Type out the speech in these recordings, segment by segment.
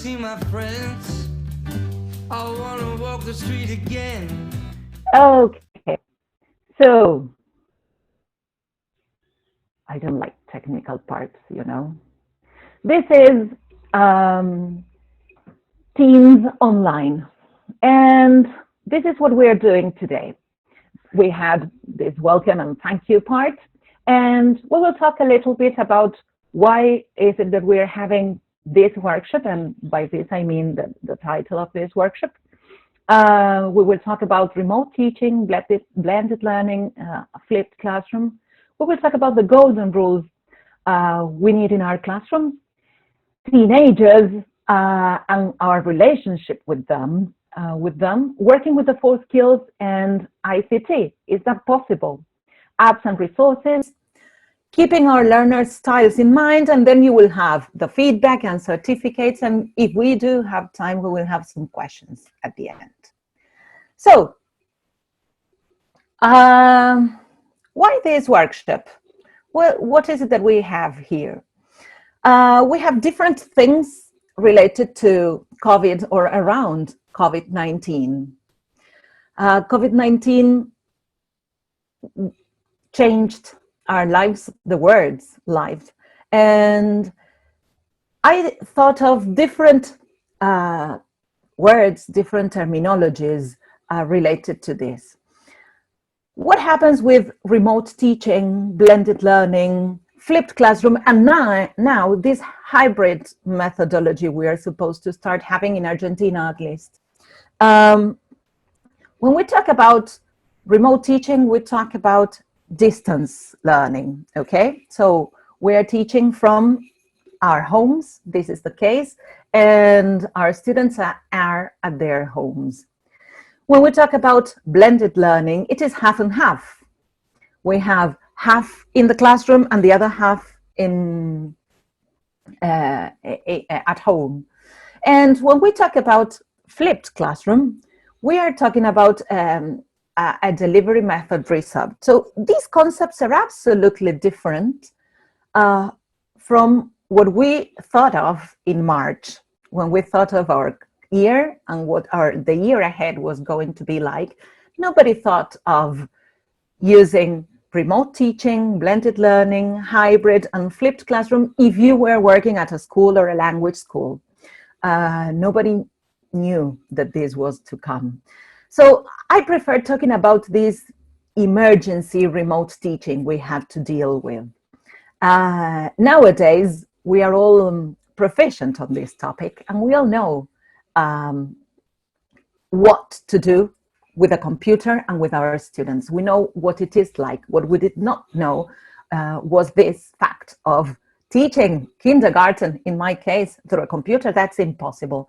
see my friends. I wanna walk the street again. Okay, so I don't like technical parts, you know. This is Teens Online, and this is what we're doing today. We had this welcome and thank you part, and we will talk a little bit about why is it that we're having this workshop, and by this I mean the title of this workshop. We will talk about remote teaching, blended learning, a flipped classroom. We will talk about the golden rules we need in our classrooms, teenagers and our relationship with them, working with the 4 skills and ICT. Is that possible? Apps and resources, keeping our learners' styles in mind, and then you will have the feedback and certificates, and if we do have time, we will have some questions at the end. So, why this workshop? Well, what is it that we have here? We have different things related to COVID or around COVID-19. COVID-19 changed our lives, the world's lives, and I thought of different words, different terminologies related to this. What happens with remote teaching, blended learning, flipped classroom, and now this hybrid methodology we are supposed to start having in Argentina, at least. When we talk about remote teaching, we talk about distance learning, okay? So we are teaching from our homes, this is the case, and our students are at their homes. When we talk about blended learning, it is half and half. We have half in the classroom and the other half in at home. And when we talk about flipped classroom, we are talking about a delivery method resub. So these concepts are absolutely different from what we thought of in March, when we thought of our year and what the year ahead was going to be like. Nobody thought of using remote teaching, blended learning, hybrid, and flipped classroom if you were working at a school or a language school. Nobody knew that this was to come. So I prefer talking about this emergency remote teaching we had to deal with. Nowadays, we are all proficient on this topic, and we all know what to do with a computer and with our students. We know what it is like. What we did not know was this fact of teaching kindergarten, in my case, through a computer. That's impossible.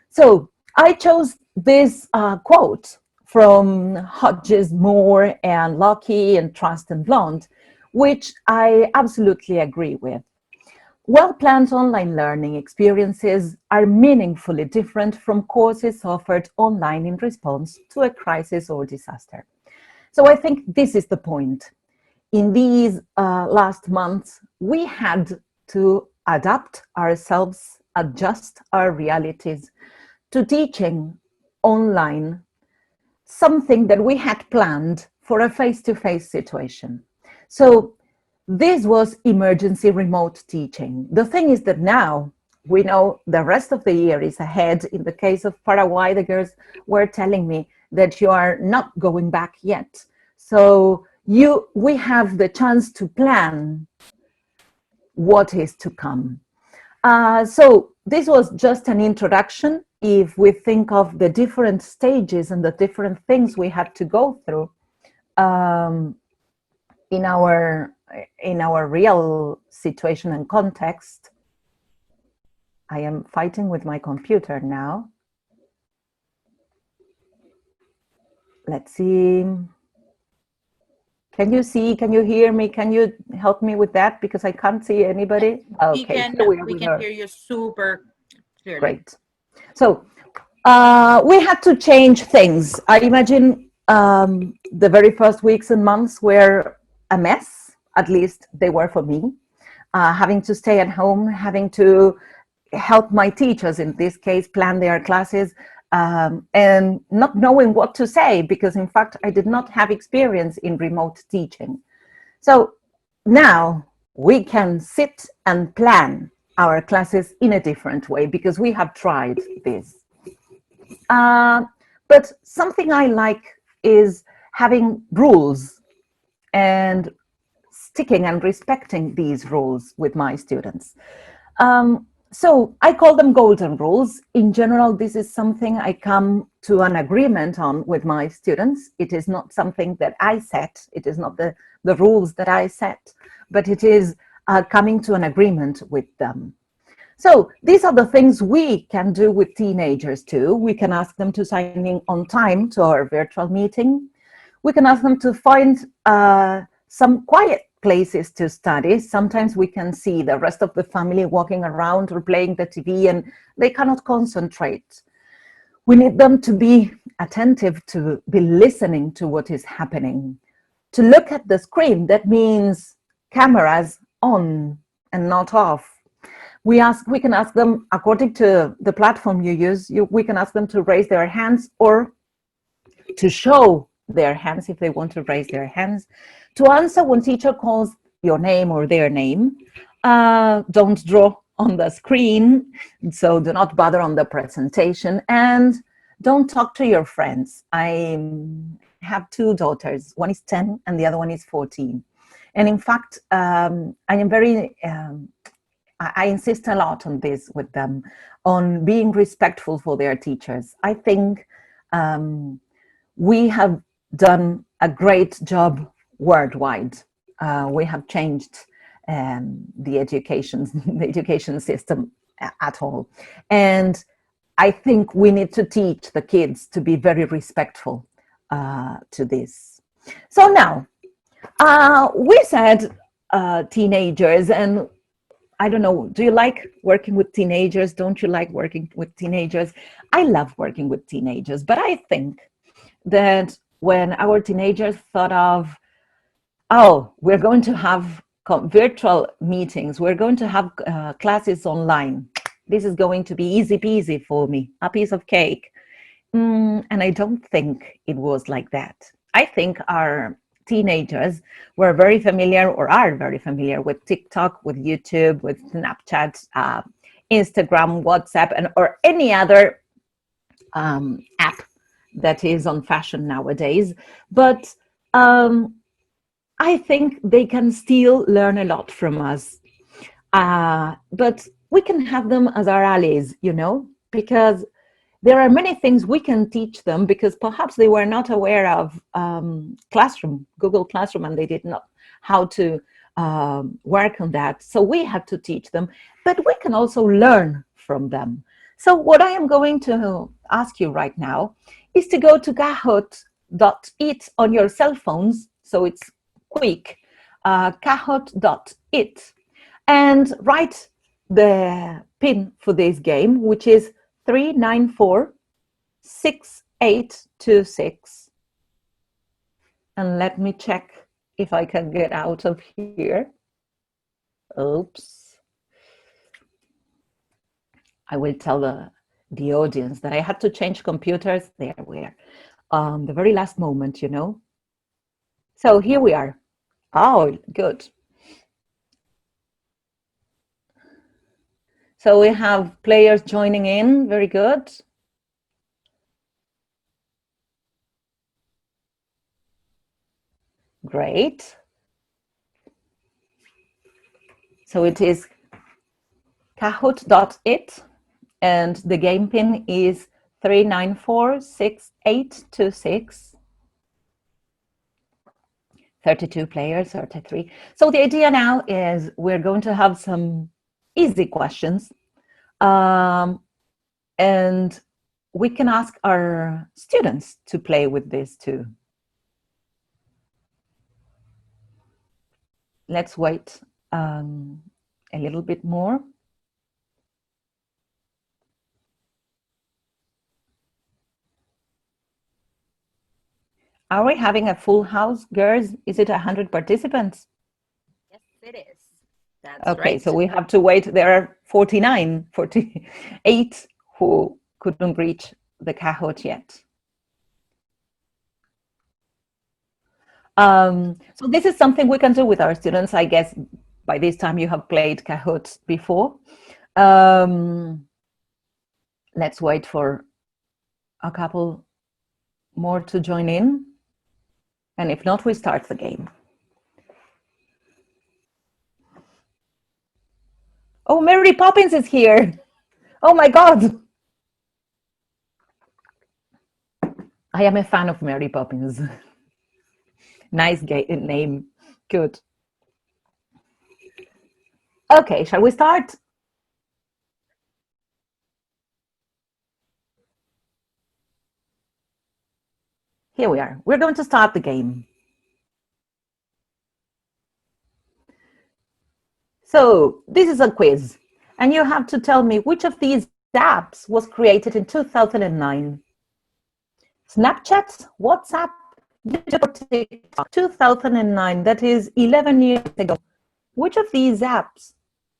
So I chose this quote from Hodges, Moore, and Locke, and Trust and Blonde, which I absolutely agree with. Well-planned online learning experiences are meaningfully different from courses offered online in response to a crisis or disaster. So I think this is the point. In these last months, we had to adapt ourselves, adjust our realities to teaching online something that we had planned for a face-to-face situation. So this was emergency remote teaching. The thing is that now we know the rest of the year is ahead. In the case of Paraguay, the girls were telling me that you are not going back yet. So we have the chance to plan what is to come. So this was just an introduction. If we think of the different stages and the different things we had to go through in our real situation and context. I am fighting with my computer now. Let's see. Can you see? Can you hear me? Can you help me with that? Because I can't see anybody. Okay, we can hear you super clearly. Great. So we had to change things. I imagine the very first weeks and months were a mess. At least they were for me. Having to stay at home, having to help my teachers, in this case, plan their classes, and not knowing what to say, because in fact, I did not have experience in remote teaching. So now we can sit and plan our classes in a different way because we have tried this. But something I like is having rules and sticking and respecting these rules with my students. So I call them golden rules. In general, this is something I come to an agreement on with my students. It is not something that I set. It is not the rules that I set, but it is coming to an agreement with them. So these are the things we can do with teenagers too. We can ask them to sign in on time to our virtual meeting. We can ask them to find some quiet places to study. Sometimes we can see the rest of the family walking around or playing the TV and they cannot concentrate. We need them to be attentive, to be listening to what is happening. To look at the screen, that means cameras on and not off. We can ask them, according to the platform you use, we can ask them to raise their hands or to show their hands if they want to raise their hands, to answer when teacher calls your name or their name. Don't draw on the screen, so do not bother on the presentation, and don't talk to your friends. I have two daughters, one is 10 and the other one is 14. And in fact, I insist a lot on this with them, on being respectful for their teachers. I think we have done a great job worldwide. We have changed the education system at all. And I think we need to teach the kids to be very respectful to this. So now, we said teenagers, and I don't know, do you like working with teenagers? Don't you like working with teenagers? I love working with teenagers, but I think that when our teenagers thought of, oh, we're going to have virtual meetings, we're going to have classes online, this is going to be easy peasy for me, a piece of cake. And I don't think it was like that. I think our teenagers were very familiar, or are very familiar, with TikTok, with YouTube, with Snapchat, Instagram, WhatsApp, or any other app that is on fashion nowadays. But I think they can still learn a lot from us. But we can have them as our allies, because there are many things we can teach them, because perhaps they were not aware of Google Classroom, and they did not how to work on that. So we have to teach them, but we can also learn from them. So what I am going to ask you right now is to go to kahoot.it on your cell phones, so it's quick, kahoot.it, and write the pin for this game, which is 3946826. And let me check if I can get out of here. Oops. I will tell the audience that I had to change computers. There we are. The very last moment, So here we are. Oh, good. So we have players joining in. Very good. Great. So it is kahoot.it, and the game pin is 3946826. 32 players, 33. So the idea now is we're going to have some easy questions, and we can ask our students to play with this too. Let's wait a little bit more. Are we having a full house, girls? Is it 100 participants? Yes, it is. That's Okay, right. so we have to wait. There are 48 who couldn't reach the Kahoot yet. So this is something we can do with our students. I guess by this time you have played Kahoot before. Let's wait for a couple more to join in. And if not, we start the game. Oh, Mary Poppins is here. Oh my God. I am a fan of Mary Poppins. Nice name. Good. Okay, shall we start? Here we are. We're going to start the game. So this is a quiz, and you have to tell me which of these apps was created in 2009. Snapchat, WhatsApp, YouTube, or TikTok. 2009, that is 11 years ago. Which of these apps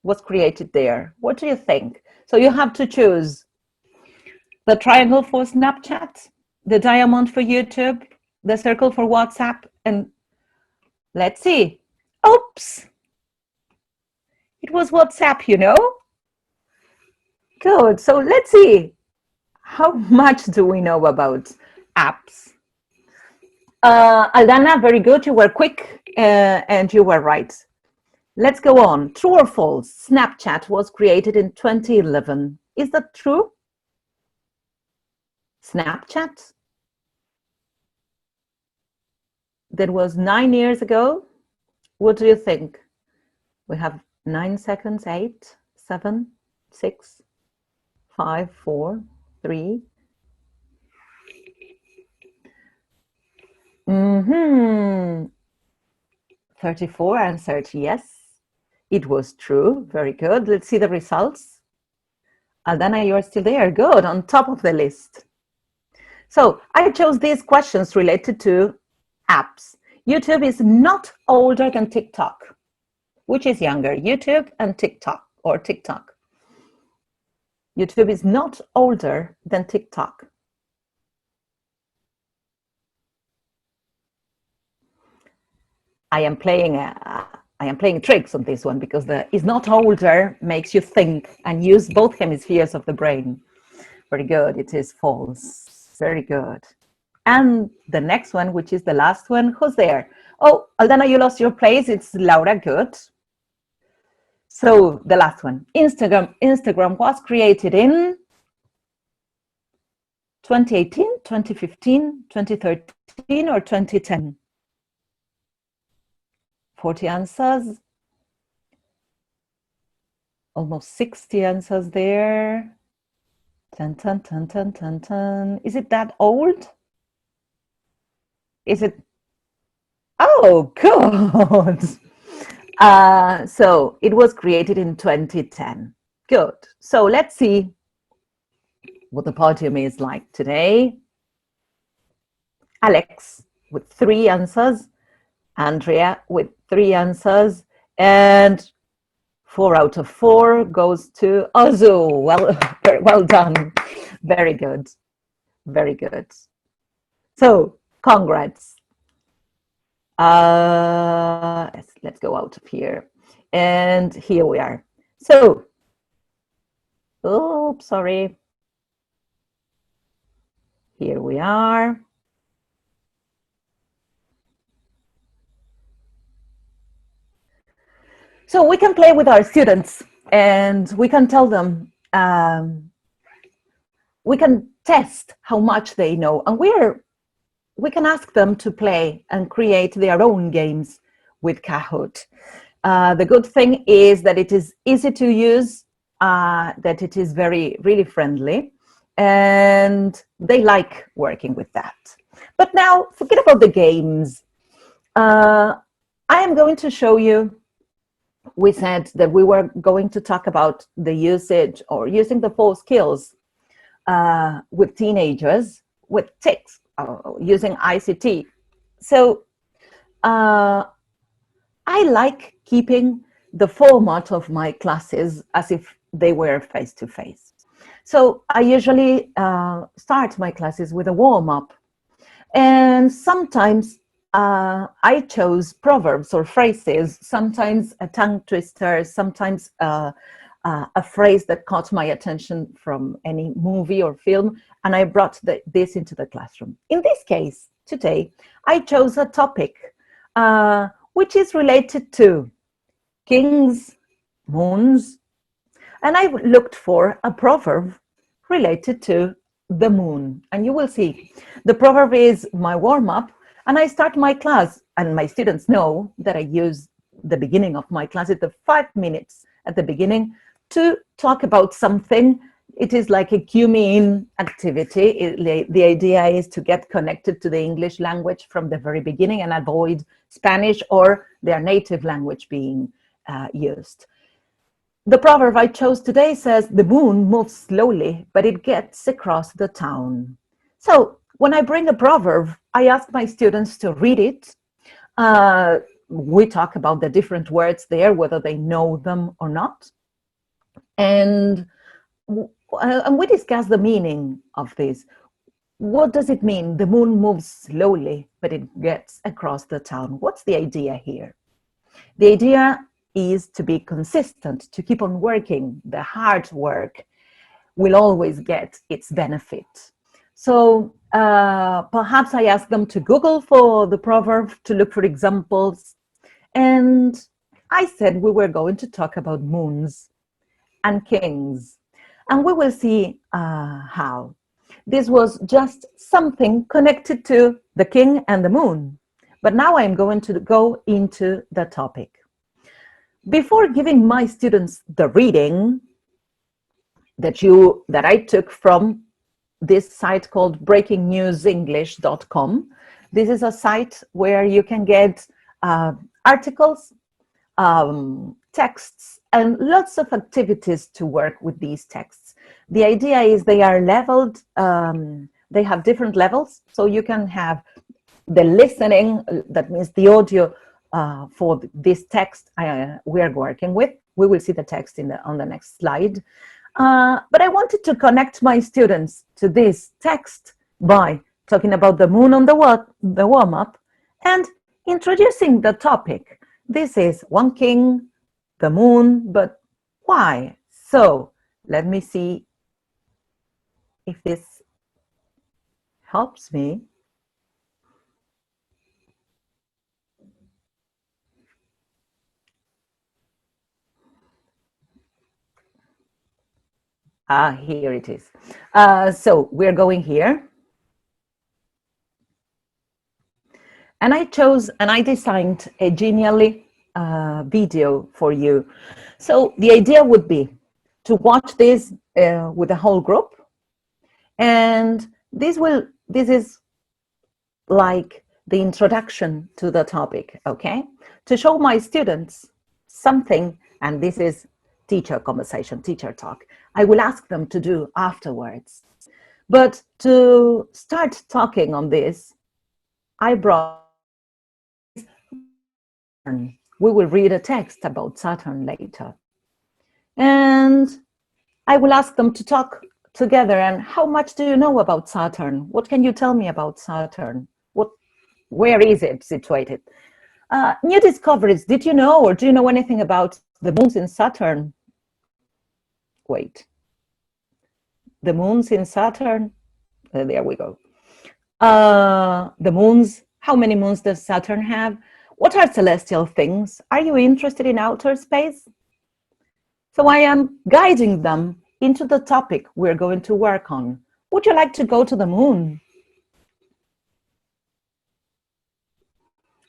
was created there? What do you think? So you have to choose the triangle for Snapchat, the diamond for YouTube, the circle for WhatsApp, and let's see. Oops! It was WhatsApp, you know? Good. So let's see. How much do we know about apps? Aldana, very good. You were quick and you were right. Let's go on. True or false? Snapchat was created in 2011. Is that true? Snapchat? That was 9 years ago. What do you think? We have 9 seconds, 8, 7, 6, 5, 4, 3. 34 answered yes. It was true. Very good. Let's see the results. Aldana, you're still there. Good. On top of the list. So I chose these questions related to apps. YouTube is not older than TikTok. Which is younger, YouTube and TikTok, or TikTok? YouTube is not older than TikTok. I am playing tricks on this one because the is not older makes you think and use both hemispheres of the brain. Very good. It is false. Very good. And the next one, which is the last one, who's there? Oh, Aldana, you lost your place. It's Laura. Good. So the last one, Instagram was created in 2018, 2015, 2013, or 2010? 40 answers. Almost 60 answers there. Tan, tan, tan, tan, tan, tan. Is it that old? Is it? Oh, good. So it was created in 2010. Good. So let's see what the podium is like today. Alex with 3 answers, Andrea with 3 answers, and 4 out of 4 goes to Ozu. Well done. Very good. Very good. So congrats. Let's go out of here. And here we are. So, oops, sorry. Here we are. So we can play with our students and we can tell them, we can test how much they know, and we can ask them to play and create their own games with Kahoot. The good thing is that it is easy to use, that it is really friendly, and they like working with that. But now, forget about the games. I am going to show you, we said that we were going to talk about the usage or using the 4 skills with teenagers, with TICs, using ICT. So I like keeping the format of my classes as if they were face-to-face. So I usually start my classes with a warm-up. And sometimes I chose proverbs or phrases, sometimes a tongue twister, sometimes a phrase that caught my attention from any movie or film, and I brought this into the classroom. In this case, today, I chose a topic which is related to kings, moons, and I looked for a proverb related to the moon. And you will see, the proverb is my warm-up, and I start my class, and my students know that I use the beginning of my class at the 5 minutes at the beginning to talk about something. It is like a cue me in activity. The idea is to get connected to the English language from the very beginning and avoid Spanish or their native language being used. The proverb I chose today says, the moon moves slowly, but it gets across the town. So when I bring a proverb, I ask my students to read it. We talk about the different words there, whether they know them or not. And we discuss the meaning of this. What does it mean? The moon moves slowly, but it gets across the town. What's the idea here? The idea is to be consistent, to keep on working. The hard work will always get its benefit. So perhaps I asked them to Google for the proverb, to look for examples. And I said we were going to talk about moons and kings. And we will see how. This was just something connected to the king and the moon. But now I'm going to go into the topic. Before giving my students the reading that I took from this site called breakingnewsenglish.com, this is a site where you can get articles, texts, and lots of activities to work with these texts. The idea is they are leveled, they have different levels, so you can have the listening, that means the audio for this text we are working with. We will see the text on the next slide. But I wanted to connect my students to this text by talking about the moon on the warm-up and introducing the topic. This is one king, the moon, but why? So let me see if this helps me. Here it is. So we're going here. And I chose and I designed a genially video for you. So the idea would be to watch this with the whole group. And this is like the introduction to the topic, okay? To show my students something, and this is teacher conversation, teacher talk, I will ask them to do afterwards. But to start talking on this, I brought, we will read a text about Saturn later. And I will ask them to talk together. And how much do you know about Saturn? What can you tell me about Saturn? Where is it situated? New discoveries. Did you know, or do you know anything about the moons in Saturn? Wait. The moons in Saturn? There we go. The moons. How many moons does Saturn have? What are celestial things? Are you interested in outer space? So I am guiding them into the topic we're going to work on. Would you like to go to the moon?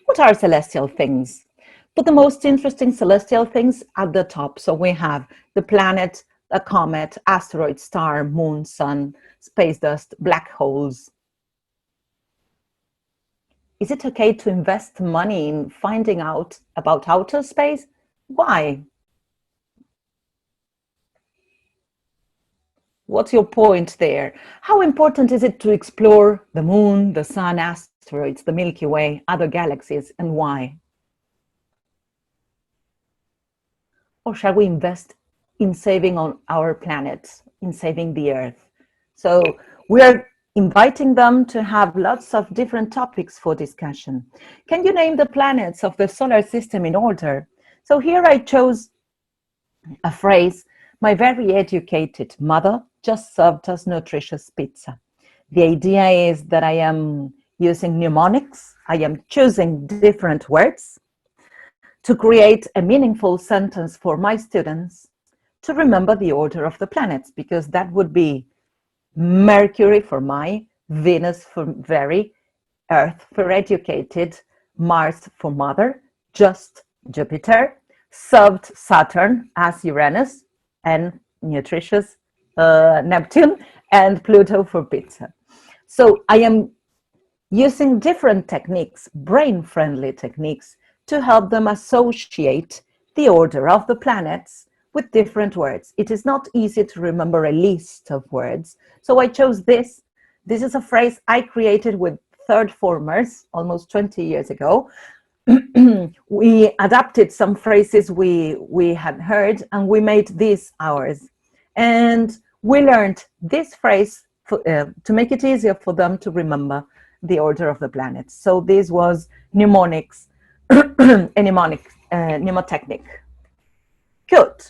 What are celestial things? Put the most interesting celestial things at the top. So we have the planet, a comet, asteroid, star, moon, sun, space dust, black holes. Is it okay to invest money in finding out about outer space? Why? What's your point there? How important is it to explore the moon, the sun, asteroids, the Milky Way, other galaxies, and why? or shall we invest in saving on our planet, in saving the Earth? So we're inviting them to have lots of different topics for discussion. Can you name the planets of the solar system in order? So here I chose a phrase: my very educated mother just served us nutritious pizza. The idea is that I am using mnemonics. I am choosing different words to create a meaningful sentence for my students to remember the order of the planets, because that would be Mercury for my, Venus for very, Earth for educated, Mars for mother, just Jupiter, served Saturn as Uranus, and nutritious Neptune, and Pluto for pizza. So I am using different techniques, brain-friendly techniques, to help them associate the order of the planets with different words. It is not easy to remember a list of words. So I chose this. This is a phrase I created with third formers almost 20 years ago. We adapted some phrases we had heard, and we made this ours. And we learned this phrase to make it easier for them to remember the order of the planets. So this was mnemonics, mnemotechnic. Good.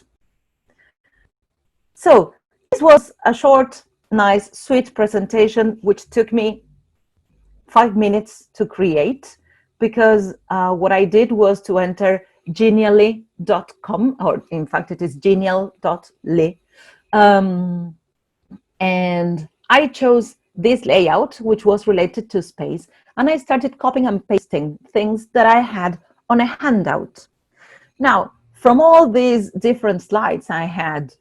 So this was a short, nice, sweet presentation, which took me 5 minutes to create, because what I did was to enter genially.com, or in fact it is genial.ly, and I chose this layout, which was related to space, and I started copying and pasting things that I had on a handout. Now, from all these different slides I had,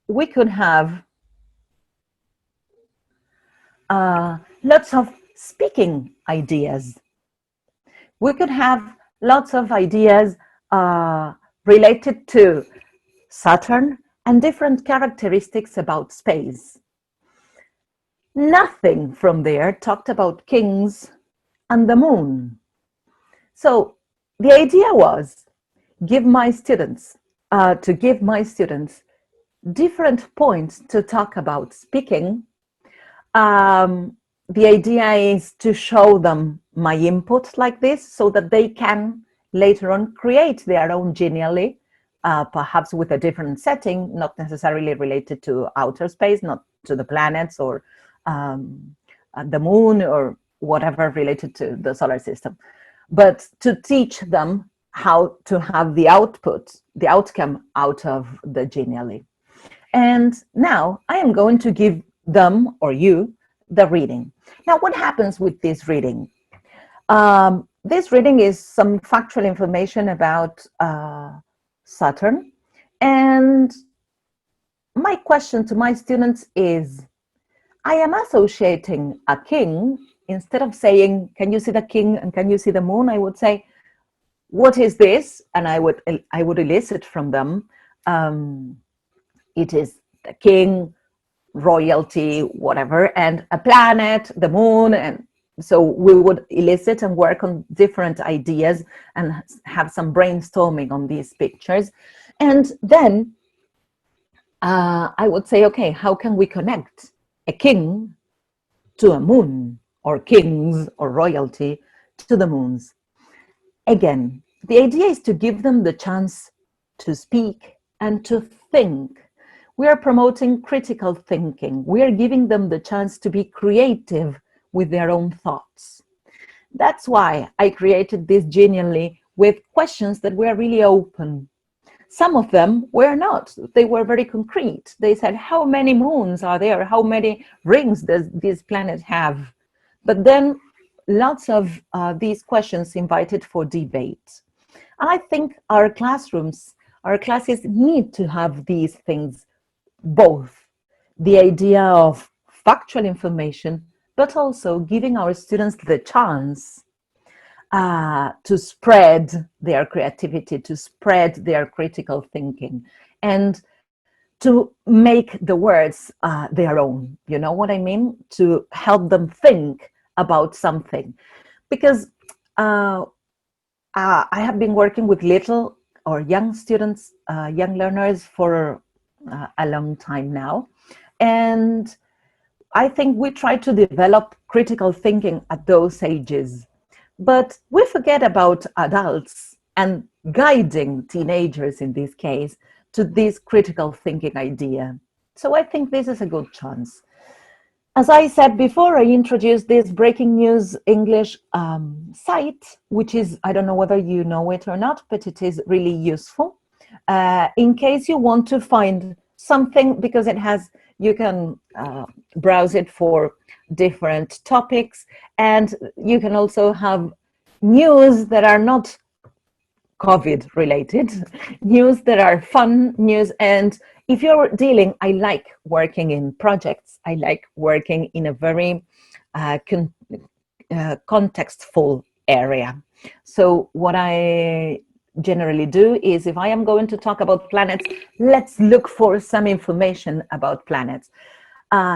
we could have lots of speaking ideas. We could have lots of ideas related to Saturn and different characteristics about space. Nothing from there talked about kings and the moon. So the idea was to give my students different points to talk about speaking. The idea is to show them my input like this, so that they can later on create their own genially, perhaps with a different setting, not necessarily related to outer space, not to the planets or the moon or whatever related to the solar system, but to teach them how to have the outcome out of the genially. And now I am going to give them, or you, the reading. Now, what happens with this reading? This reading is some factual information about Saturn. And my question to my students is, I am associating a king. Instead of saying, can you see the king and can you see the moon? I would say, what is this? And I would elicit from them, it is the king, royalty, whatever, and a planet, the moon. And so we would elicit and work on different ideas and have some brainstorming on these pictures. And then I would say, okay, how can we connect a king to a moon, or kings or royalty to the moons? Again, the idea is to give them the chance to speak and to think. We are promoting critical thinking. We are giving them the chance to be creative with their own thoughts. That's why I created this genially with questions that were really open. Some of them were not. They were very concrete. They said, how many moons are there? How many rings does this planet have? But then lots of these questions invited for debate. And I think our classes need to have these things, both the idea of factual information, but also giving our students the chance to spread their creativity, to spread their critical thinking, and to make the words their own. You know what I mean? To help them think about something. Because I have been working with little or young students, young learners for a long time now. And I think we try to develop critical thinking at those ages, but we forget about adults and guiding teenagers in this case to this critical thinking idea. So I think this is a good chance. As I said before, I introduced this breaking news English site, which is, I don't know whether you know it or not, but it is really useful in case you want to find something, because it has, you can browse it for different topics, and you can also have news that are not COVID related, news that are fun news. And if you're dealing, I like working in projects, I like working in a very contextful area. So what I generally do is, if I am going to talk about planets, let's look for some information about planets.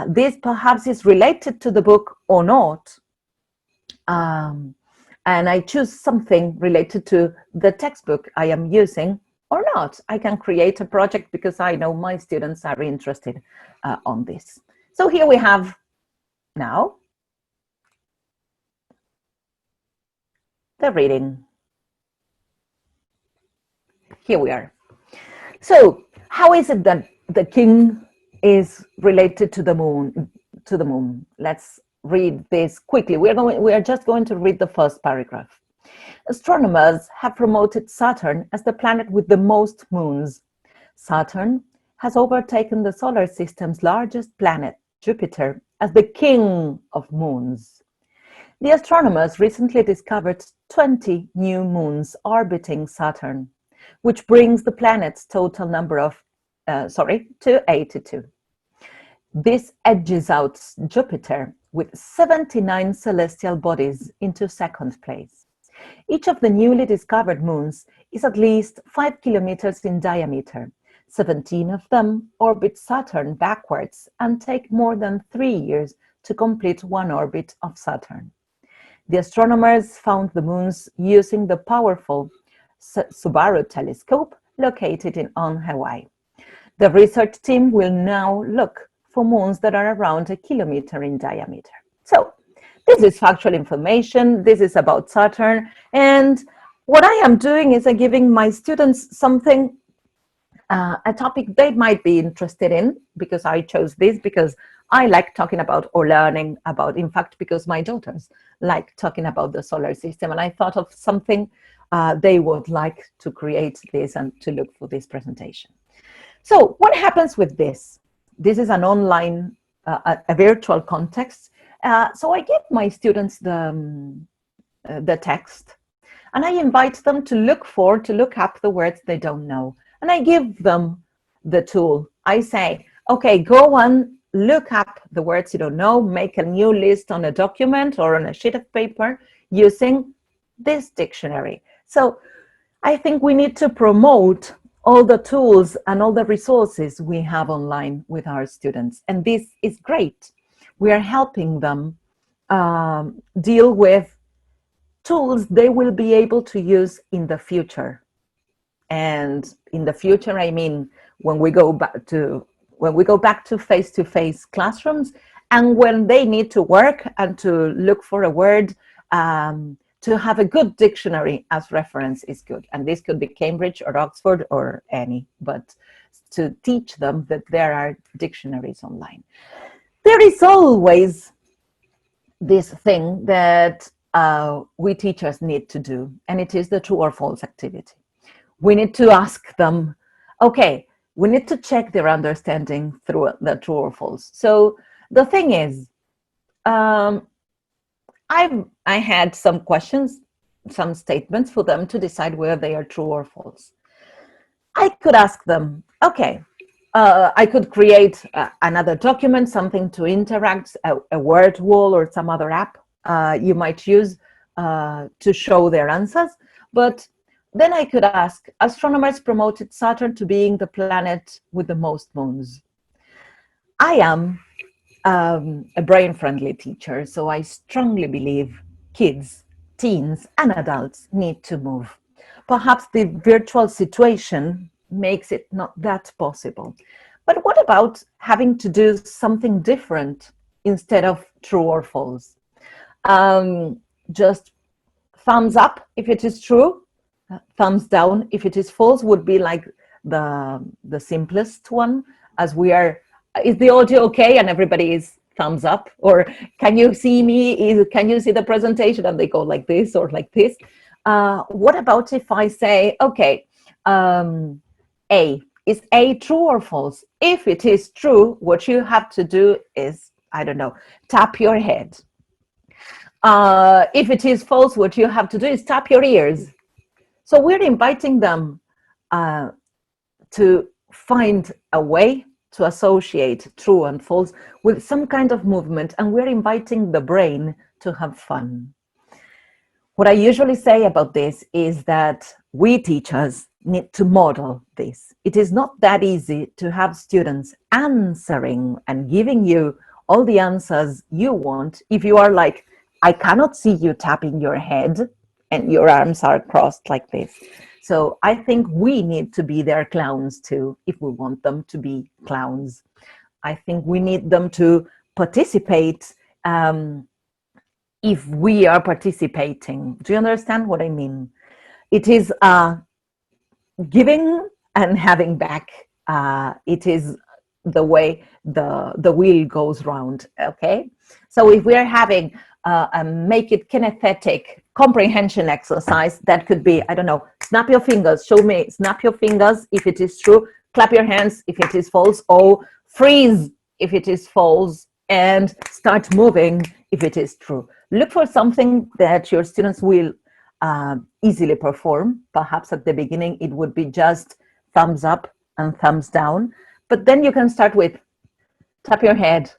This perhaps is related to the book or not. And I choose something related to the textbook I am using or not. I can create a project because I know my students are interested on this. So here we have now the reading. Here we are. So how is it that the king is related to the moon? Let's read this quickly. We are just going to read the first paragraph. Astronomers have promoted Saturn as the planet with the most moons. Saturn has overtaken the solar system's largest planet, Jupiter, as the king of moons. The astronomers recently discovered 20 new moons orbiting Saturn, which brings the planet's total number of, to 82. This edges out Jupiter with 79 celestial bodies into second place. Each of the newly discovered moons is at least 5 kilometers in diameter. 17 of them orbit Saturn backwards and take more than 3 years to complete one orbit of Saturn. The astronomers found the moons using the powerful Subaru telescope located on Hawaii. The research team will now look for moons that are around a kilometer in diameter. So this is factual information. This is about Saturn. And what I am doing is I'm giving my students something, a topic they might be interested in, because I chose this because I like talking about or learning about, in fact, because my daughters like talking about the solar system. And I thought of something they would like to create this and to look for this presentation. So what happens with this? This is an online, a virtual context. So I give my students the text, and I invite them to look up the words they don't know. And I give them the tool. I say, okay, go on, look up the words you don't know, make a new list on a document or on a sheet of paper using this dictionary. So I think we need to promote all the tools and all the resources we have online with our students. And this is great. We are helping them deal with tools they will be able to use in the future. And in the future, I mean, when we go back to face-to-face classrooms, and when they need to work and to look for a word, to have a good dictionary as reference is good. And this could be Cambridge or Oxford or any, but to teach them that there are dictionaries online. There is always this thing that we teachers need to do, and it is the true or false activity. We need to ask them, okay, we need to check their understanding through the true or false. So the thing is, I had some questions, some statements for them to decide whether they are true or false. I could ask them, okay, I could create another document, something to interact, a word wall or some other app you might use to show their answers. But then I could ask, astronomers promoted Saturn to being the planet with the most moons. I am a brain-friendly teacher, so I strongly believe kids, teens, and adults need to move. perhaps the virtual situation makes it not that possible. But what about having to do something different instead of true or false? Just thumbs up if it is true, thumbs down if it is false would be like the simplest one, as we are, is the audio okay? And everybody is thumbs up, or can you see me? Can you see the presentation? And they go like this or like this. What about if I say, okay, A, is A true or false? If it is true, what you have to do is, I don't know, tap your head. If it is false, what you have to do is tap your ears. So we're inviting them to find a way to associate true and false with some kind of movement, and we're inviting the brain to have fun. What I usually say about this is that we teachers need to model this. It is not that easy to have students answering and giving you all the answers you want if you are like, I cannot see you tapping your head and your arms are crossed like this. So I think we need to be their clowns too, if we want them to be clowns. I think we need them to participate if we are participating. Do you understand what I mean? It is giving and having back. It is the way the wheel goes round, okay? So if we are having a make it kinesthetic comprehension exercise, that could be, I don't know, snap your fingers, show me, snap your fingers if it is true, clap your hands if it is false, or freeze if it is false, and start moving if it is true. Look for something that your students will easily perform. Perhaps at the beginning it would be just thumbs up and thumbs down, but then you can start with tap your head,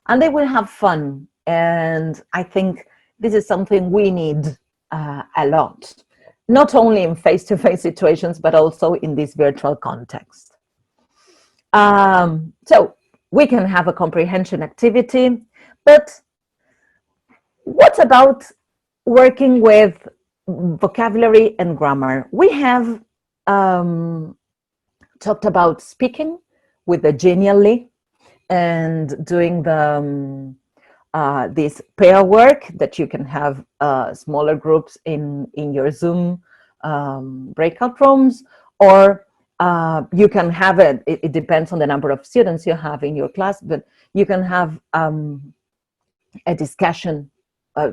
and they will have fun. And I think this is something we need a lot, not only in face-to-face situations, but also in this virtual context. So we can have a comprehension activity, but what about working with vocabulary and grammar? We have talked about speaking with Eugenia and doing the this pair work that you can have smaller groups in your Zoom breakout rooms, or you can have it depends on the number of students you have in your class, but you can have a discussion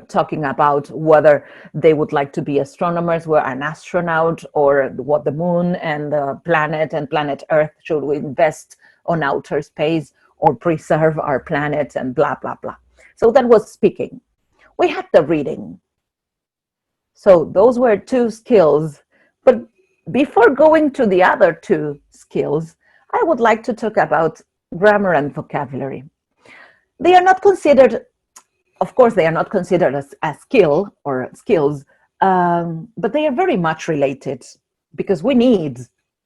talking about whether they would like to be astronomers, or an astronaut, or what the moon and the planet and planet Earth, should we invest on outer space or preserve our planet, and blah, blah, blah. So that was speaking. We had the reading. So those were two skills. But before going to the other two skills, I would like to talk about grammar and vocabulary. They are not considered, of course, they are not considered as a skill or skills, but they are very much related, because we need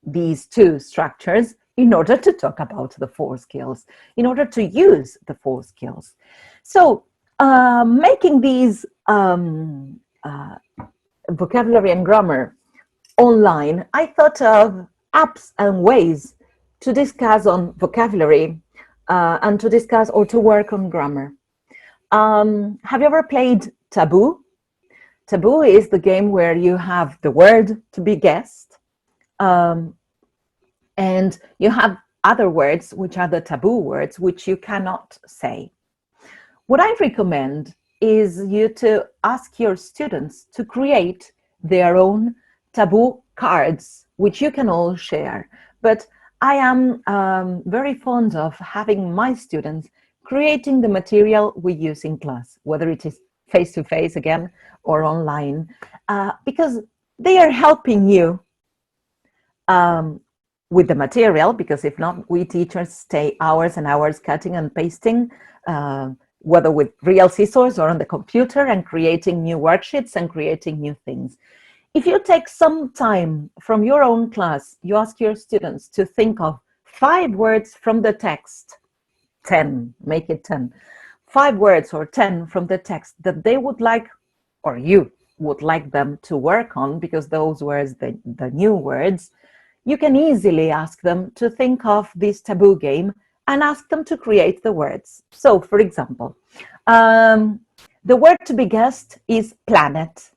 these two structures in order to talk about the four skills, in order to use the four skills. So making these vocabulary and grammar online, I thought of apps and ways to discuss on vocabulary and to discuss or to work on grammar. Have you ever played Taboo? Taboo is the game where you have the word to be guessed, and you have other words, which are the taboo words, which you cannot say. What I recommend is you to ask your students to create their own taboo cards, which you can all share. But I am very fond of having my students creating the material we use in class, whether it is face-to-face again or online, because they are helping you with the material, because if not, we teachers stay hours and hours cutting and pasting, whether with real scissors or on the computer, and creating new worksheets and creating new things. If you take some time from your own class, you ask your students to think of 5 words from the text, 10, make it 10, 5 words or 10 from the text that they would like, or you would like them to work on, because those were the new words, you can easily ask them to think of this taboo game and ask them to create the words. So, for example, the word to be guessed is planet.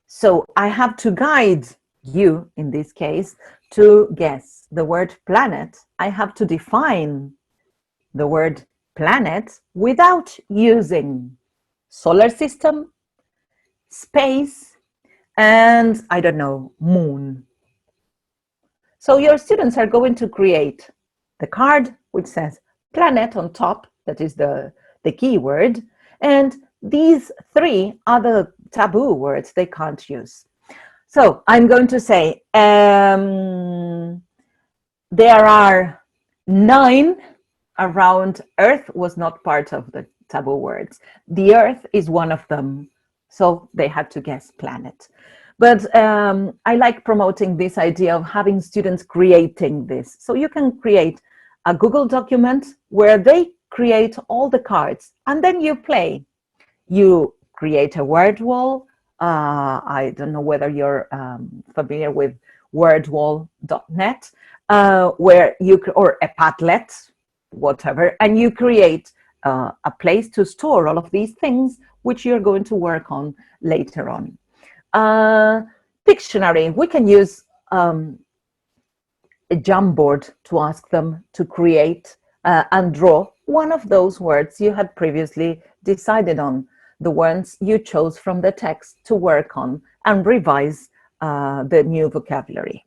So I have to guide you, in this case, to guess the word planet. I have to define the word planet without using solar system, space, and I don't know, moon. So your students are going to create the card which says planet on top, that is the keyword, and these three are the taboo words they can't use. So I'm going to say there are 9 around Earth was not part of the taboo words. The Earth is one of them, so they had to guess planet. But I like promoting this idea of having students creating this. So you can create a Google document where they create all the cards, and then you play. You create a word wall. I don't know whether you're familiar with wordwall.net, where you, or a Padlet, whatever, and you create a place to store all of these things which you're going to work on later on. Dictionary, we can use a Jamboard to ask them to create and draw one of those words you had previously decided on, the ones you chose from the text to work on and revise the new vocabulary.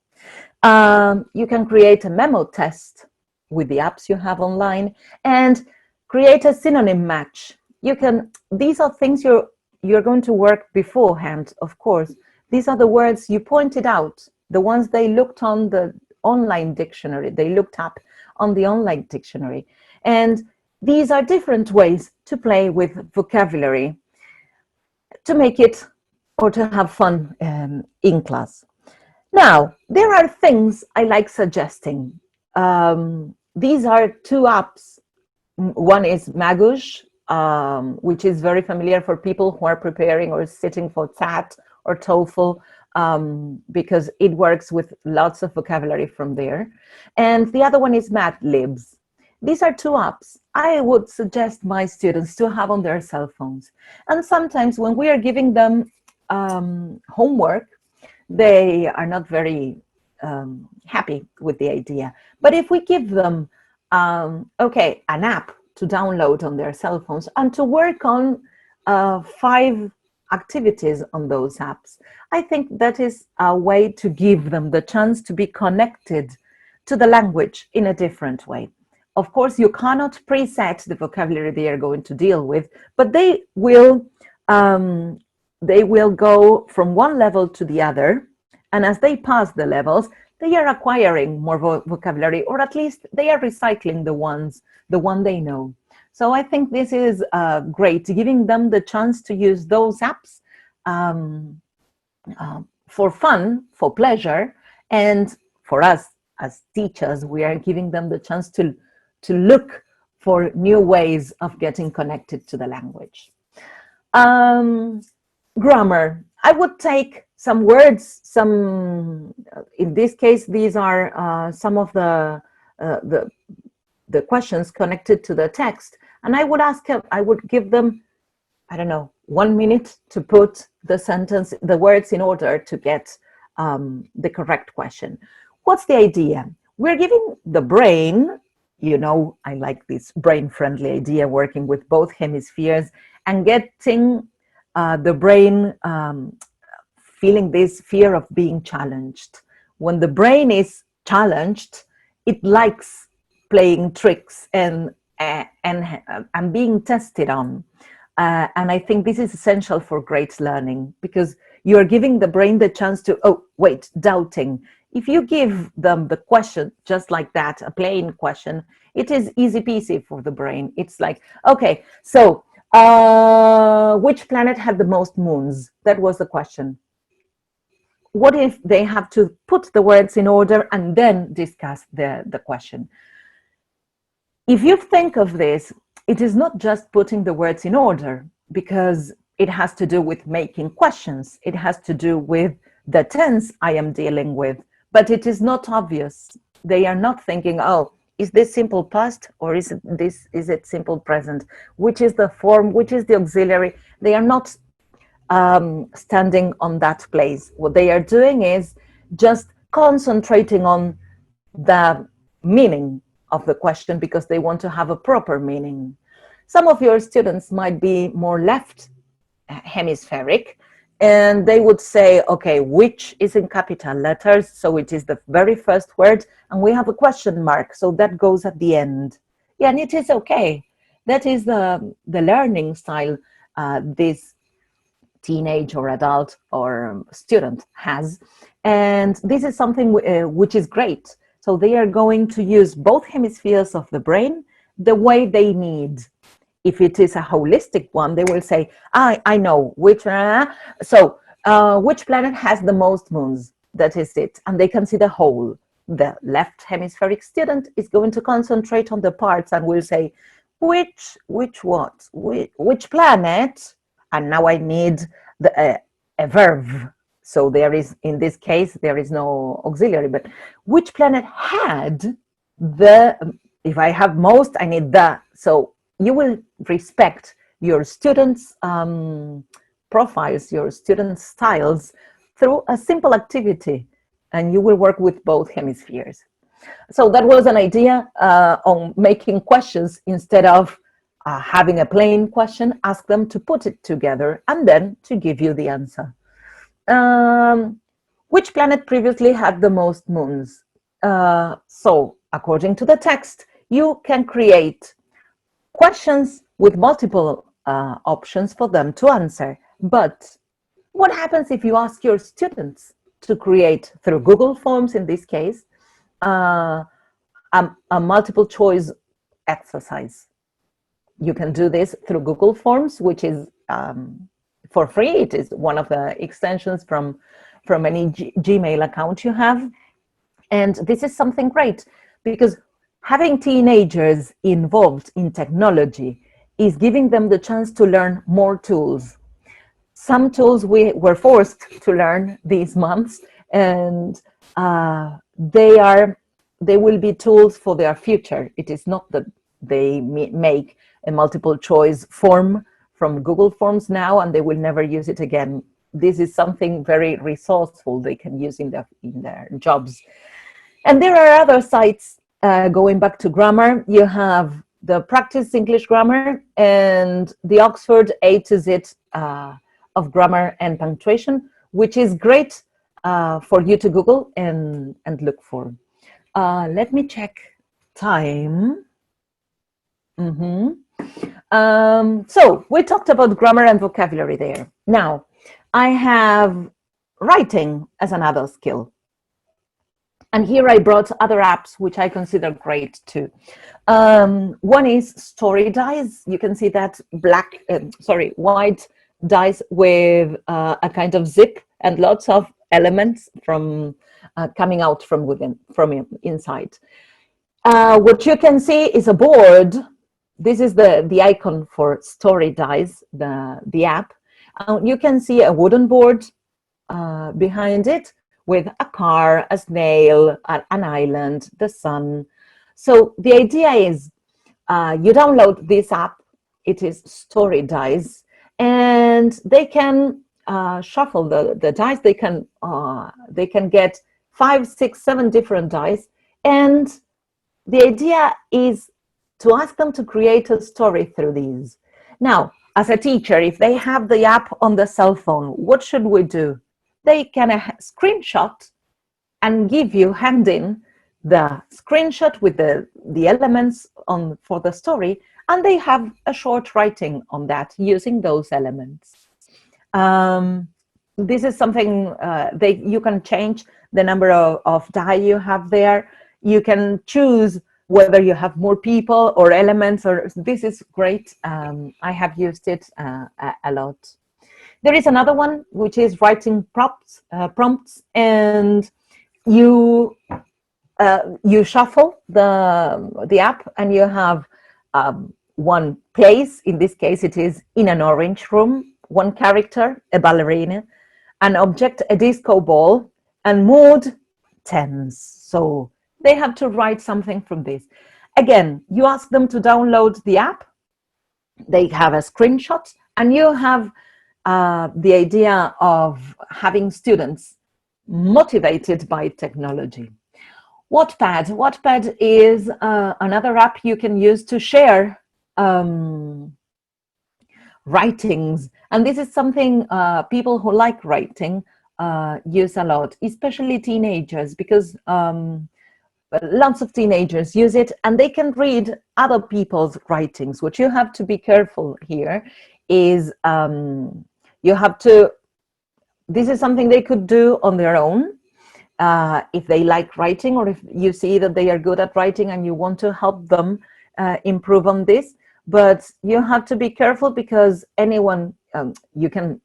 You can create a memo test with the apps you have online and create a synonym match. You can, these are things you're going to work beforehand, of course. These are the words you pointed out, the ones they looked on the online dictionary, they looked up on the online dictionary. And these are different ways to play with vocabulary, to make it, or to have fun in class. Now, there are things I like suggesting. These are 2 apps. One is Magush, which is very familiar for people who are preparing or sitting for TAT or TOEFL, because it works with lots of vocabulary from there. And the other one is Madlibs. These are 2 apps I would suggest my students to have on their cell phones. And sometimes when we are giving them homework, they are not very happy with the idea. But if we give them, okay, an app to download on their cell phones and to work on 5 activities on those apps, I think that is a way to give them the chance to be connected to the language in a different way. Of course, you cannot preset the vocabulary they are going to deal with, but they will go from one level to the other, and as they pass the levels, they are acquiring more vocabulary, or at least they are recycling the one they know. So I think this is great, giving them the chance to use those apps for fun, for pleasure, and for us as teachers, we are giving them the chance to look for new ways of getting connected to the language. Grammar. I would take some words, in this case, these are some of the questions connected to the text, and I would give them, I don't know, 1 minute to put the words in order to get the correct question. What's the idea? We're giving the brain, you know, I like this brain-friendly idea, working with both hemispheres and getting the brain feeling this fear of being challenged. When the brain is challenged, it likes playing tricks and being tested on. And I think this is essential for great learning, because you're giving the brain the chance to, oh, wait, doubting. If you give them the question just like that, a plain question, it is easy peasy for the brain. It's like, okay, so which planet had the most moons? That was the question. What if they have to put the words in order and then discuss the question? If you think of this, it is not just putting the words in order, because it has to do with making questions. It has to do with the tense I am dealing with, but it is not obvious. They are not thinking, oh, is this simple past or is it simple present? Which is the form, which is the auxiliary? They are not standing on that place. What they are doing is just concentrating on the meaning of the question because they want to have a proper meaning. Some of your students might be more left hemispheric, and they would say, okay, which is in capital letters, so it is the very first word, and we have a question mark, so that goes at the end. Yeah, and it is okay. That is the learning style this teenage or adult or student has, and this is something which is great. So they are going to use both hemispheres of the brain the way they need. If it is a holistic one, they will say, I know which, which planet has the most moons? That is it. And they can see the whole. The left hemispheric student is going to concentrate on the parts and will say, which planet? And now I need a verb. So there is, in this case, there is no auxiliary, but which planet had the, if I have most, I need the. So you will respect your students' profiles, your students' styles through a simple activity, and you will work with both hemispheres. So that was an idea on making questions instead of having a plain question. Ask them to put it together and then to give you the answer. Which planet previously had the most moons? So according to the text, you can create questions with multiple options for them to answer. But what happens if you ask your students to create, through Google Forms in this case, a multiple choice exercise? You can do this through Google Forms, which is for free. It is one of the extensions from any Gmail account you have. And this is something great because having teenagers involved in technology is giving them the chance to learn more tools. Some tools we were forced to learn these months, and they will be tools for their future. It is not that they make a multiple choice form from Google Forms now and they will never use it again. This is something very resourceful they can use in their jobs. And there are other sites. Going back to grammar, you have the Practice English Grammar and the Oxford A to Z of Grammar and Punctuation, which is great for you to Google and look for. Let me check time. So we talked about grammar and vocabulary there. Now, I have writing as another skill. And here I brought other apps which I consider great too. One is Story Dice. You can see that white dice with a kind of zip and lots of elements from coming out from within, from inside. What you can see is a board. This is the icon for Story Dice, the app. You can see a wooden board behind it, with a car, a snail, an island, the sun. So the idea is you download this app, it is Story Dice, and they can shuffle the dice. They can get 5, 6, 7 different dice, and the idea is to ask them to create a story through these. Now, as a teacher, if they have the app on the cell phone, what should we do? They can screenshot and hand in the screenshot with the elements for the story, and they have a short writing on that using those elements. This is something you can change the number of die you have there. You can choose whether you have more people or elements, or this is great. I have used it a lot. There is another one which is writing prompts, and you shuffle the app, and you have one place. In this case, it is in an orange room. one character, a ballerina, an object, a disco ball, and mood, tense. So they have to write something from this. Again, you ask them to download the app, they have a screenshot, and you have the idea of having students motivated by technology. Wattpad is another app you can use to share writings, and this is something people who like writing use a lot, especially teenagers, because lots of teenagers use it and they can read other people's writings. What you have to be careful here is you have to, this is something they could do on their own if they like writing, or if you see that they are good at writing and you want to help them improve on this. But you have to be careful, because anyone, you can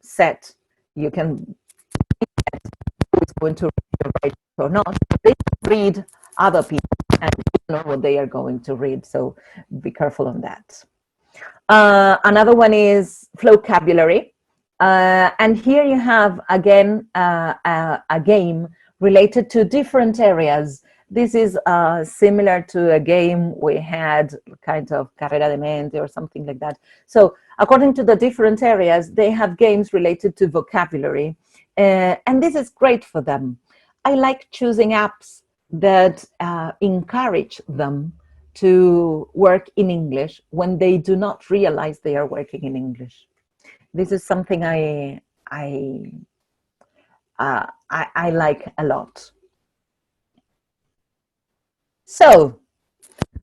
who's going to write or not. They read other people and you know what they are going to read, so be careful on that. Another one is vocabulary, and here you have again a game related to different areas. This is similar to a game we had, kind of Carrera de Mente or something like that. So according to the different areas, they have games related to vocabulary, and this is great for them. I like choosing apps that encourage them to work in English when they do not realize they are working in English. This is something I like a lot. So,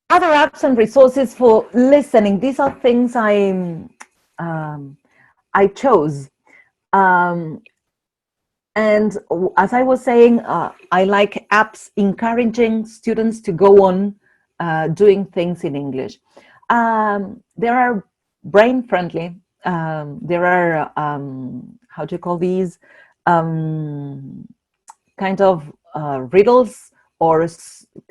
other apps and resources for listening. These are things I chose. And as I was saying, I like apps encouraging students to go on doing things in English. There are brain-friendly. There are, how do you call these? Kind of riddles or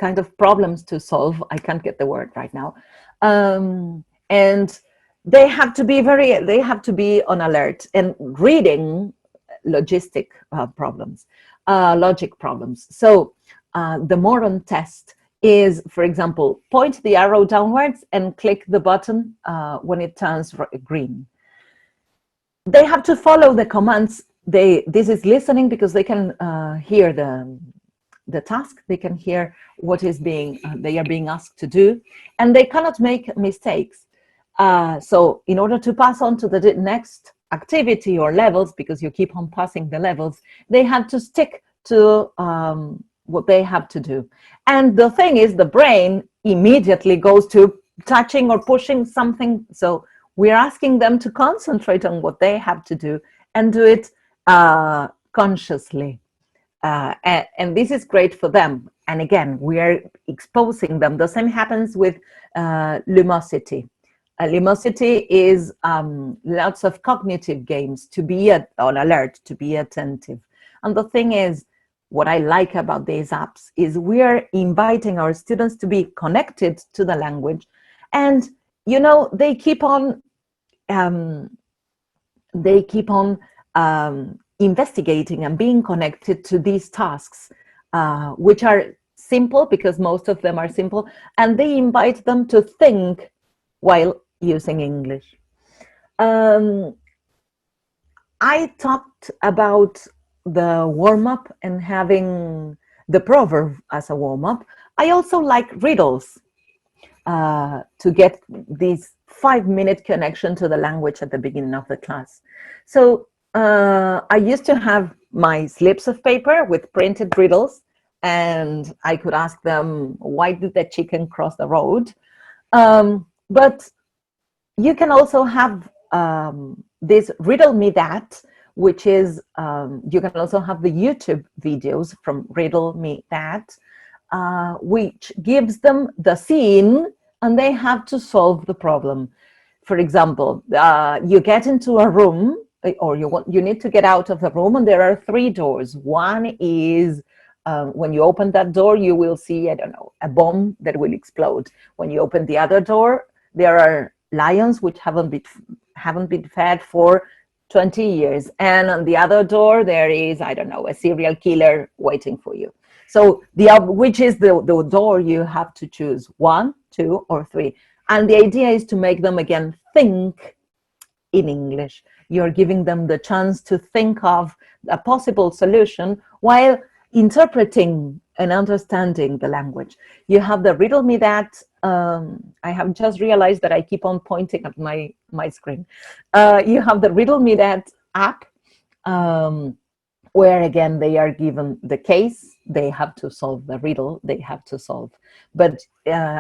kind of problems to solve. I can't get the word right now. And they have to be on alert and reading logic problems. So the moron test is, for example, point the arrow downwards and click the button when it turns green. They have to follow the commands. This is listening, because they can hear the task, they can hear what is they are being asked to do, and they cannot make mistakes. So in order to pass on to the next activity or levels, because you keep on passing the levels, they have to stick to what they have to do. And the thing is, the brain immediately goes to touching or pushing something. So we're asking them to concentrate on what they have to do and do it consciously. And this is great for them. And again, we are exposing them. The same happens with Lumosity. Lumosity is lots of cognitive games to be on alert, to be attentive. And the thing is, what I like about these apps is we're inviting our students to be connected to the language. And, you know, they keep on investigating and being connected to these tasks, which are simple, because most of them are simple, and they invite them to think while using English. I talked about the warm-up and having the proverb as a warm-up. I also like riddles to get this 5-minute connection to the language at the beginning of the class. So I used to have my slips of paper with printed riddles, and I could ask them, why did the chicken cross the road? But you can also have this Riddle Me That, which is, you can also have the YouTube videos from Riddle Me That, which gives them the scene and they have to solve the problem. For example, you get into a room, or you need to get out of the room, and there are 3 doors. One is, when you open that door, you will see, I don't know, a bomb that will explode. When you open the other door, there are lions which haven't been fed for 20 years. And on the other door, there is, I don't know, a serial killer waiting for you. So which is the door you have to choose, 1, 2, or 3. And the idea is to make them again think in English. You're giving them the chance to think of a possible solution while interpreting and understanding the language. You have the riddle me that. I have just realized that I keep on pointing at my screen. You have the riddle me that app, where again they are given the case, they have to solve the riddle, they have to solve. But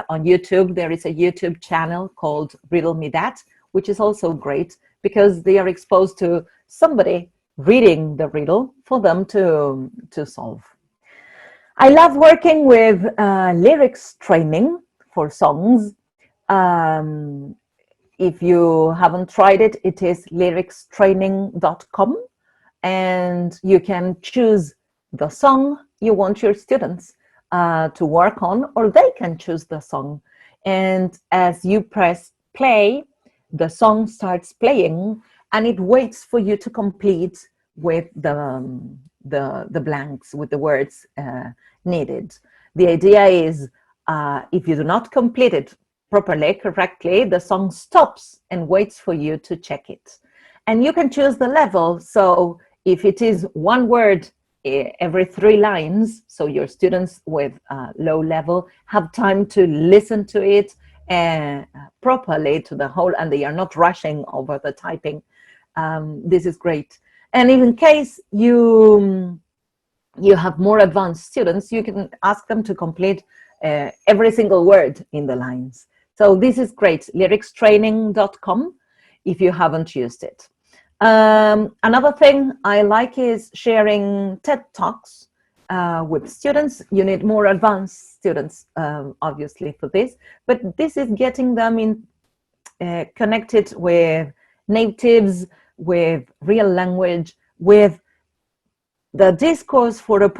on YouTube, there is a YouTube channel called Riddle Me That, which is also great because they are exposed to somebody reading the riddle for them to solve. I love working with lyrics training for songs. If you haven't tried it, it is lyricstraining.com, and you can choose the song you want your students to work on, or they can choose the song. And as you press play, the song starts playing, and it waits for you to complete with the blanks, with the words needed. The idea is if you do not complete it properly, correctly, the song stops and waits for you to check it. And you can choose the level. So if it is one word every 3 lines, so your students with low level have time to listen to it properly to the whole, and they are not rushing over the typing. This is great. And in case you have more advanced students, you can ask them to complete every single word in the lines. So this is great, lyricstraining.com, if you haven't used it. Another thing I like is sharing TED Talks with students. You need more advanced students, obviously, for this, but this is getting them in connected with natives, with real language, with the discourse for a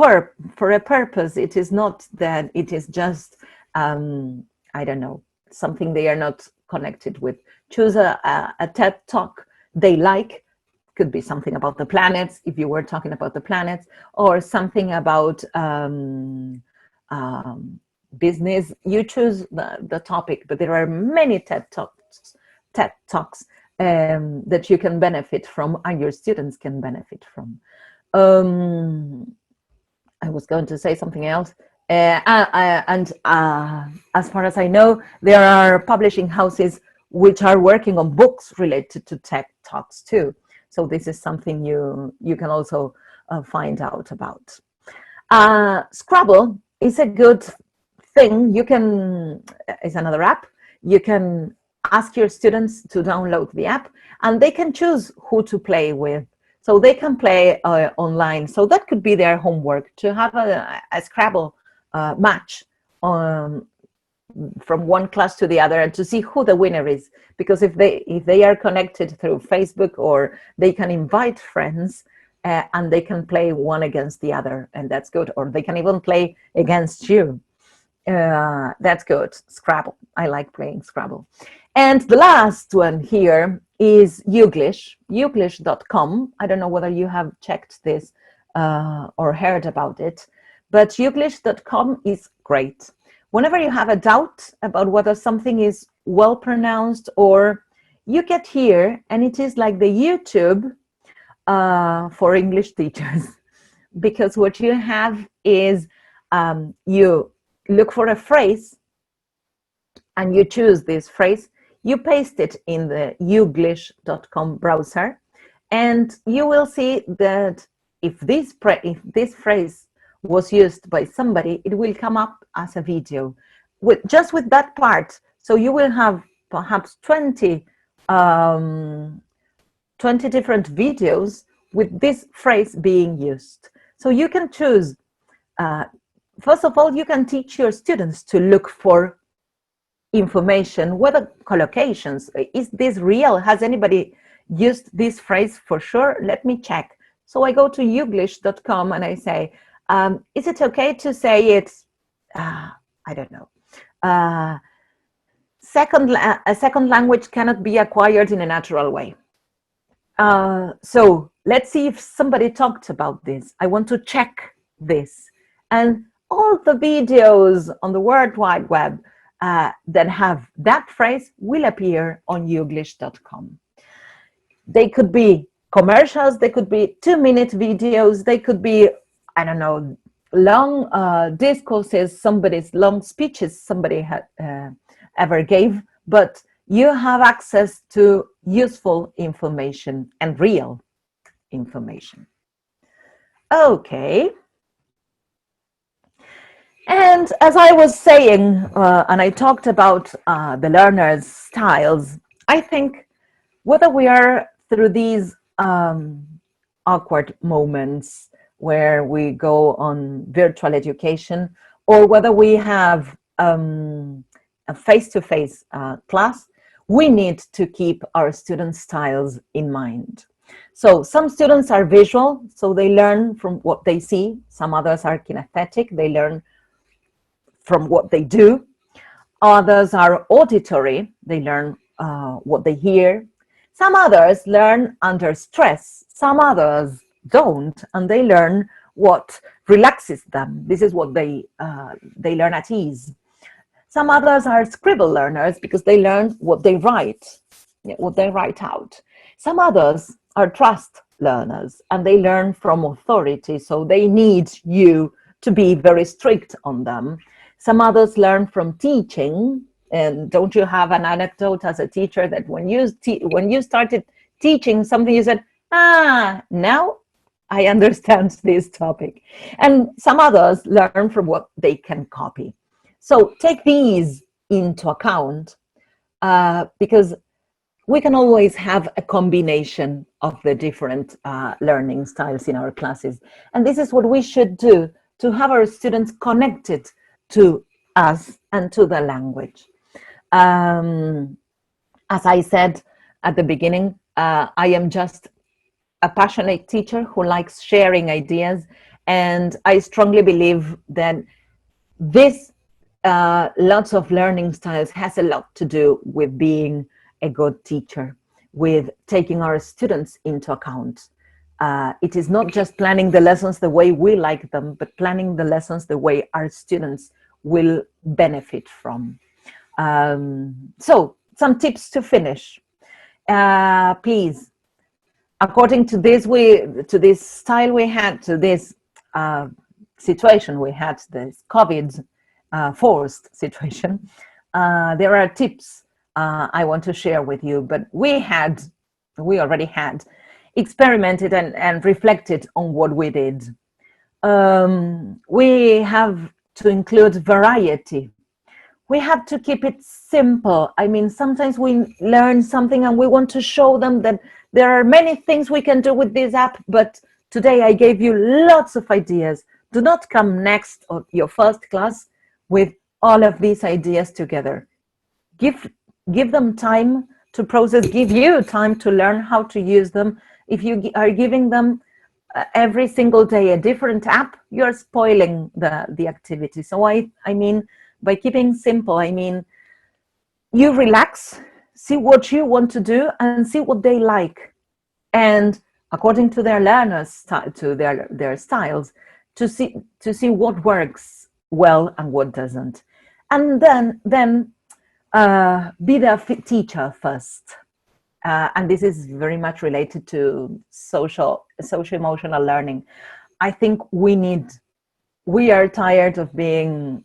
purpose. It is not that it is just, I don't know, something they are not connected with. Choose a TED Talk they like. Could be something about the planets, if you were talking about the planets, or something about business. You choose the topic, but there are many TED Talks that you can benefit from, and your students can benefit from. I was going to say something else. As far as I know, there are publishing houses which are working on books related to TED Talks too. So this is something you can also find out about. Scrabble is a good thing. It's another app. You can ask your students to download the app, and they can choose who to play with. So they can play online. So that could be their homework, to have a Scrabble match from one class to the other, and to see who the winner is. Because if they are connected through Facebook, or they can invite friends and they can play one against the other, and that's good. Or they can even play against you. That's good. Scrabble. I like playing Scrabble. And the last one here is Youglish, youglish.com. I don't know whether you have checked this or heard about it, but youglish.com is great. Whenever you have a doubt about whether something is well pronounced, or you get here, and it is like the YouTube for English teachers, because what you have is you look for a phrase and you choose this phrase, you paste it in the youglish.com browser, and you will see that if this phrase was used by somebody, it will come up as a video just with that part. So you will have perhaps 20 different videos with this phrase being used. So you can choose, first of all, you can teach your students to look for information, whether collocations, is this real? Has anybody used this phrase for sure? Let me check. So I go to youglish.com and I say, is it okay to say it's, I don't know, a second language cannot be acquired in a natural way. So let's see if somebody talked about this. I want to check this. And all the videos on the World Wide Web that have that phrase will appear on youglish.com. They could be commercials, they could be 2-minute videos, they could be, I don't know, long discourses, long speeches somebody had ever gave, but you have access to useful information and real information. Okay. And as I was saying, and I talked about the learner's styles, I think whether we are through these awkward moments where we go on virtual education, or whether we have a face-to-face class, we need to keep our students' styles in mind. So some students are visual, so they learn from what they see. Some others are kinesthetic, they learn from what they do. Others are auditory, they learn what they hear. Some others learn under stress, some others don't, and they learn what relaxes them. This is what they learn at ease. Some others are scribble learners because they learn what they write out. Some others are trust learners and they learn from authority, so they need you to be very strict on them. Some others learn from teaching. And don't you have an anecdote as a teacher that when you started teaching something, you said, now I understand this topic. And some others learn from what they can copy. So take these into account because we can always have a combination of the different learning styles in our classes. And this is what we should do to have our students connected to us and to the language. As I said at the beginning, I am just a passionate teacher who likes sharing ideas, and I strongly believe that this lots of learning styles has a lot to do with being a good teacher, with taking our students into account. It is not just planning the lessons the way we like them, but planning the lessons the way our students will benefit from. So some tips to finish. Please, according to this style we had, to this situation we had, this COVID forced situation, there are tips I want to share with you, but we already had experimented and reflected on what we did. We have to include variety. We have to keep it simple. I mean, sometimes we learn something and we want to show them that there are many things we can do with this app, but today I gave you lots of ideas. Do not come next or your first class with all of these ideas together. Give them time to process, give you time to learn how to use them. If you are giving them every single day a different app, you're spoiling the activity. So I mean, by keeping simple, I mean, you relax, see what you want to do and see what they like. And according to their learners, to their styles, to see what works well and what doesn't. And then be their teacher first. And this is very much related to social emotional learning. I think we are tired of being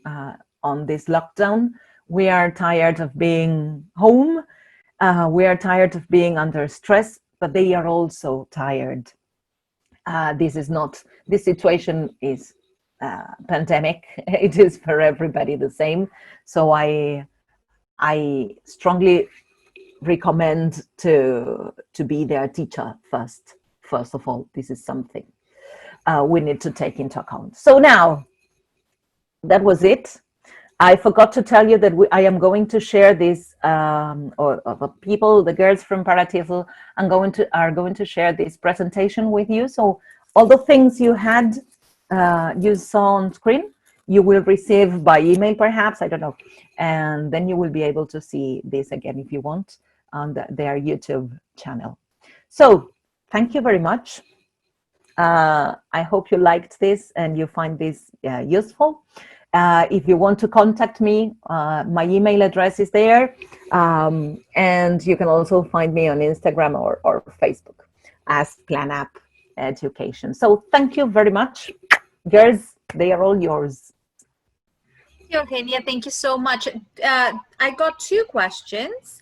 on this lockdown. We are tired of being home. We are tired of being under stress, but they are also tired. This situation is pandemic. It is for everybody the same. So I strongly recommend to be their teacher first of all. This is something we need to take into account. So now, that was it. I forgot to tell you that I am going to share this, or the people, the girls from Paratiefel, are going to share this presentation with you. So all the things you saw on screen, you will receive by email, perhaps, I don't know. And then you will be able to see this again if you want on their YouTube channel. So Thank you very much. I hope you liked this and you find this useful. If you want to contact me, my email address is there. And you can also find me on Instagram or Facebook as Plan Up Education. So thank you very much. Girls, they are all yours. Eugenia, thank you so much. I got two questions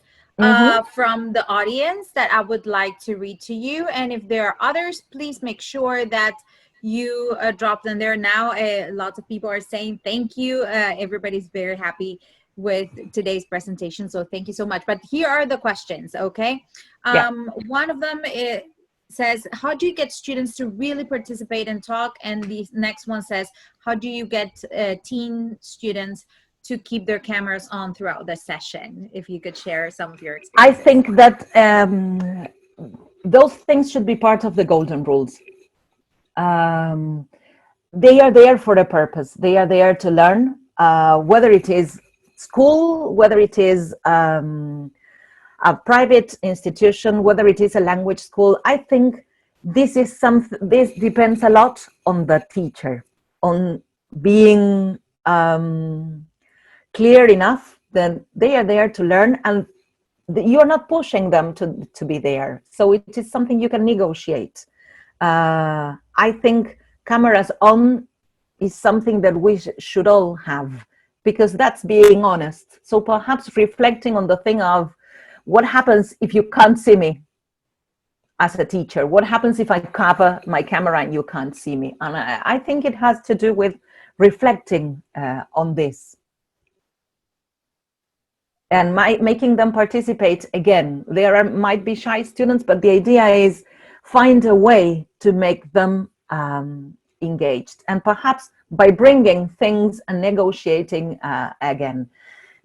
from the audience that I would like to read to you. And if there are others, please make sure that you drop them there now. Lots of people are saying thank you. Everybody's very happy with today's presentation. So thank you so much. But here are the questions, okay? One of them says, how do you get students to really participate and talk? And the next one says, how do you get teen students to keep their cameras on throughout the session? If you could share some of your experiences. I think that those things should be part of the golden rules. They are there for a purpose. They are there to learn, whether it is school, whether it is a private institution, whether it is a language school. I think this depends a lot on the teacher, on being clear enough that they are there to learn and you are not pushing them to be there. So it is something you can negotiate. I think cameras on is something that we should all have, because that's being honest. So perhaps reflecting on the thing of, what happens if you can't see me as a teacher? What happens if I cover my camera and you can't see me? And I think it has to do with reflecting on this. And making them participate again. Might be shy students, but the idea is find a way to make them engaged. And perhaps by bringing things and negotiating again.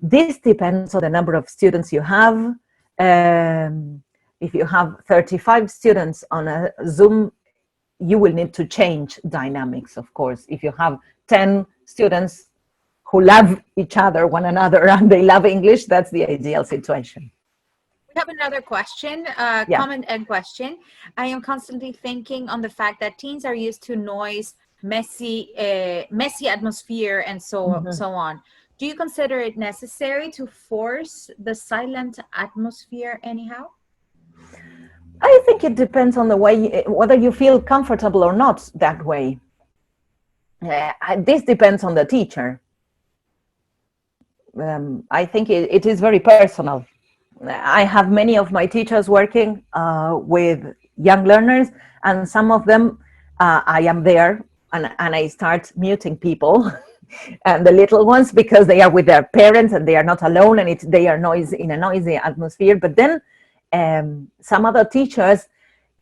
This depends on the number of students you have. If you have 35 students on a Zoom, you will need to change dynamics, of course. If you have 10 students who love each other, one another, and they love English, that's the ideal situation. We have another question, comment and question. I am constantly thinking on the fact that teens are used to noise, messy atmosphere, and so on. Do you consider it necessary to force the silent atmosphere anyhow? I think it depends on the way, whether you feel comfortable or not that way. This depends on the teacher. I think it is very personal. I have many of my teachers working with young learners, and some of them I am there and I start muting people. And the little ones, because they are with their parents and they are not alone, and they are in a noisy atmosphere. But then some other teachers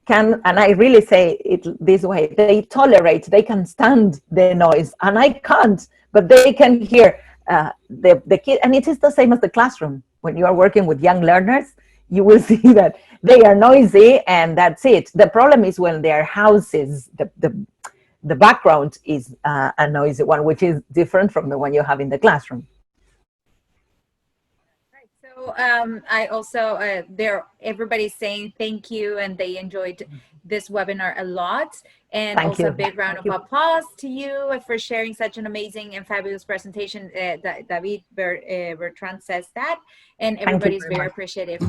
can, and I really say it this way, they can stand the noise, and I can't, but they can hear the kid. And it is the same as the classroom. When you are working with young learners, you will see that they are noisy, and that's it. The problem is when their houses, the background is a noisy one, which is different from the one you have in the classroom. Right. So I also, everybody's saying thank you, and they enjoyed this webinar a lot. And Thank also you. a big round of applause to you for sharing such an amazing and fabulous presentation. David Bertrand says that, and everybody's very appreciative.